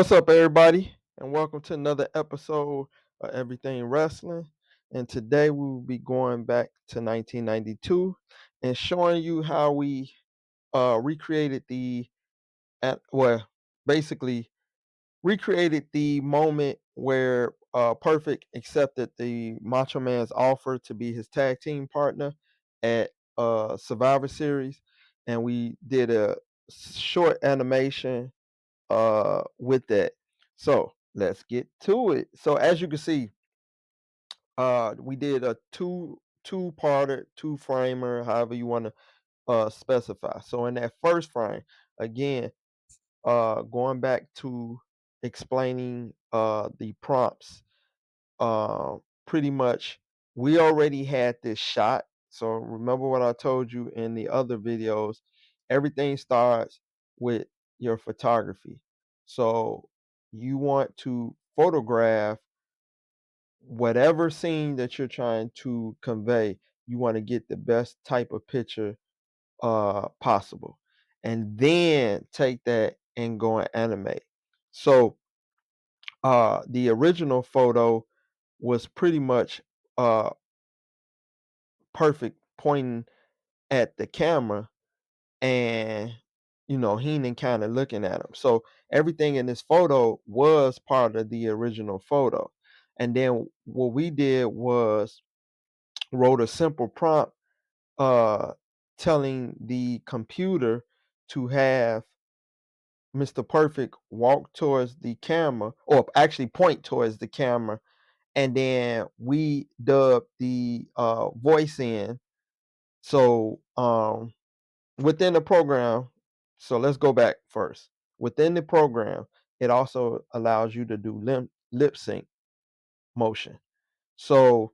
What's up, everybody? And welcome to another episode of Everything Wrestling. And today we will be going back to 1992 and showing you how we recreated well, basically recreated the moment where Perfect accepted the Macho Man's offer to be his tag team partner at Survivor Series. And we did a short animation with that. So let's get to it. So as you can see, we did a two-parter, two-framer, however you want to specify. So in that first frame, again, going back to explaining the prompts, uh, pretty much we already had this shot. So remember what I told you in the other videos. Everything starts with your photography. So you want to photograph whatever scene that you're trying to convey. You want to get the best type of picture possible, and then take that and go and animate. So the original photo was pretty much uh perfect, pointing at the camera, and Heenan kind of looking at him. So everything in this photo was part of the original photo. And then what we did was wrote a simple prompt uh telling the computer to have Mr. Perfect walk towards the camera, or actually point towards the camera, and then we dubbed the voice in. So within the program, so let's go back first. Within the program, it also allows you to do lip sync motion. So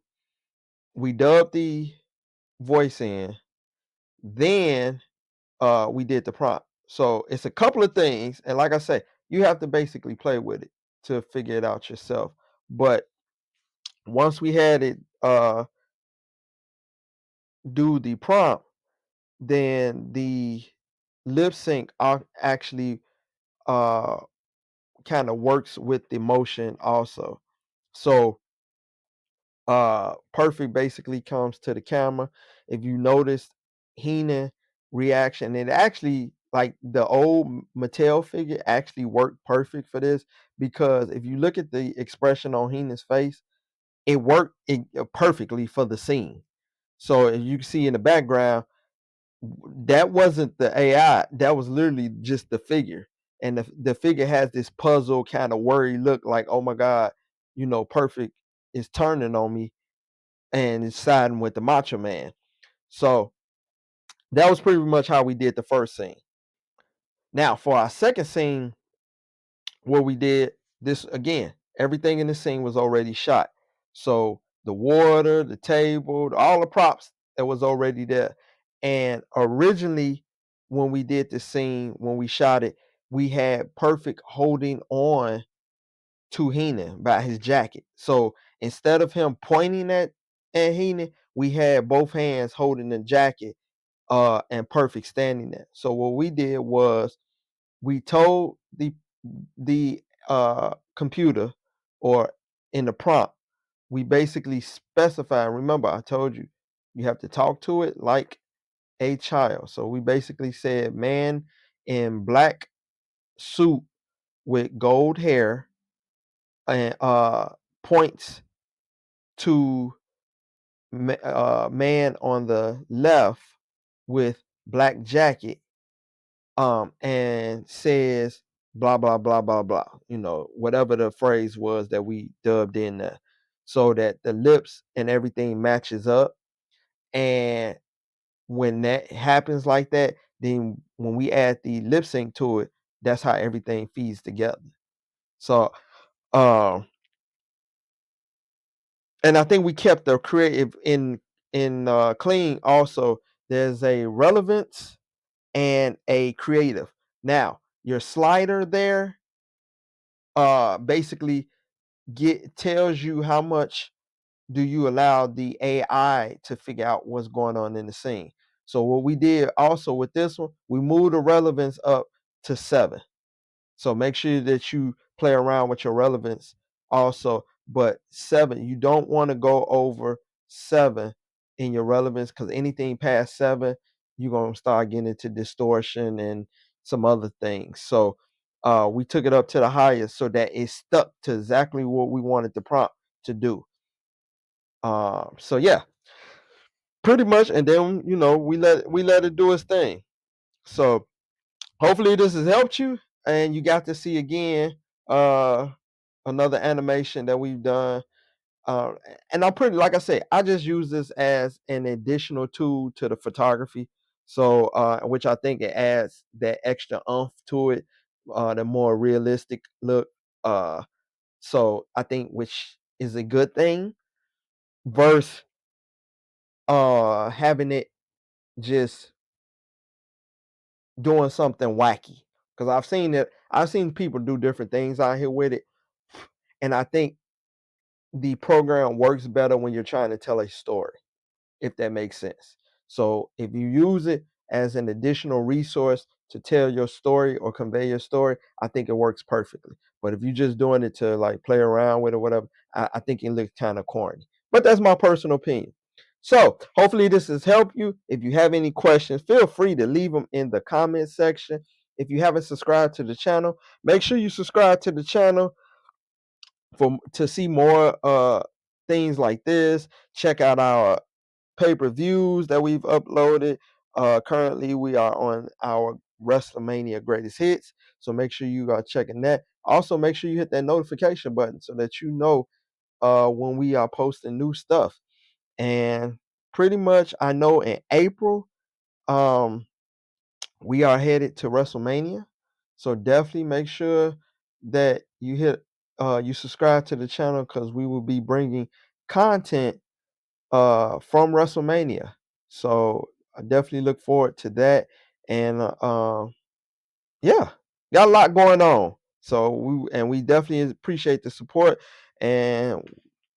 we dubbed the voice in, then we did the prompt. So it's a couple of things, and like I say, you have to basically play with it to figure it out yourself. But once we had it do the prompt, then the lip sync actually uh kind of works with the motion also. So Perfect basically comes to the camera. If you notice Heenan reaction, it actually, like the old Mattel figure, actually worked perfect for this, because if you look at the expression on Heenan's face, it worked perfectly for the scene. So as you can see in the background, that wasn't the AI. That was literally just the figure. And the figure has this puzzle kind of worry look, like, oh my God, Perfect is turning on me and is siding with the Macho Man. So that was pretty much how we did the first scene. Now for our second scene, what we did this again, everything in the scene was already shot. So the water, the table, all the props that was already there. And originally, when we did the scene, when we shot it, we had Perfect holding on to Heenan by his jacket. So instead of him pointing at Heenan, we had both hands holding the jacket, and Perfect standing there. So what we did was we told the computer, or in the prompt, we basically specify. Remember, I told you you have to talk to it like a child. So we basically said, man in black suit with gold hair, and points to man on the left with black jacket, and says blah blah blah blah blah, whatever the phrase was that we dubbed in there, so that the lips and everything matches up. And when that happens like that, then when we add the lip sync to it, that's how everything feeds together. So um and I think we kept the creative in clean also. There's a relevance and a creative. Now your slider there basically get tells you how much do you allow the AI to figure out what's going on in the scene. So what we did also with this one, we moved the relevance up to 7. So make sure that you play around with your relevance also. But 7, you don't want to go over 7 in your relevance, because anything past 7, you're gonna start getting into distortion and some other things. So we took it up to the highest so that it stuck to exactly what we wanted the prompt to do. So yeah, pretty much. And then we let it do its thing. So hopefully this has helped you, and you got to see again uh another animation that we've done. uh and I'm pretty, like I say, I just use this as an additional tool to the photography. So which I think it adds that extra umph to it, the more realistic look. So I think, which is a good thing, versus having it just doing something wacky. Because I've seen people do different things out here with it, and I think the program works better when you're trying to tell a story, if that makes sense. So if you use it as an additional resource to tell your story or convey your story, I think it works perfectly. But if you're just doing it to like play around with or whatever, I think it looks kind of corny. But that's my personal opinion. So hopefully this has helped you. If you have any questions, feel free to leave them in the comment section. If you haven't subscribed to the channel, make sure you subscribe to the channel to see more things like this. Check out our pay-per-views that we've uploaded. Currently, we are on our WrestleMania Greatest Hits, so make sure you are checking that. Also, make sure you hit that notification button so that you know when we are posting new stuff. And pretty much, I know in April, um, we are headed to WrestleMania, so definitely make sure that you subscribe to the channel, because we will be bringing content from WrestleMania. So I definitely look forward to that. And yeah, got a lot going on. So we definitely appreciate the support, and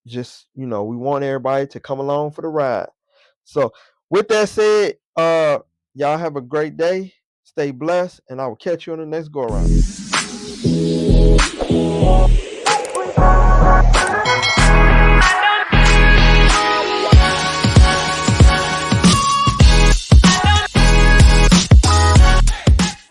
just we want everybody to come along for the ride. So with that said, y'all have a great day. Stay blessed, and I will catch you on the next go around.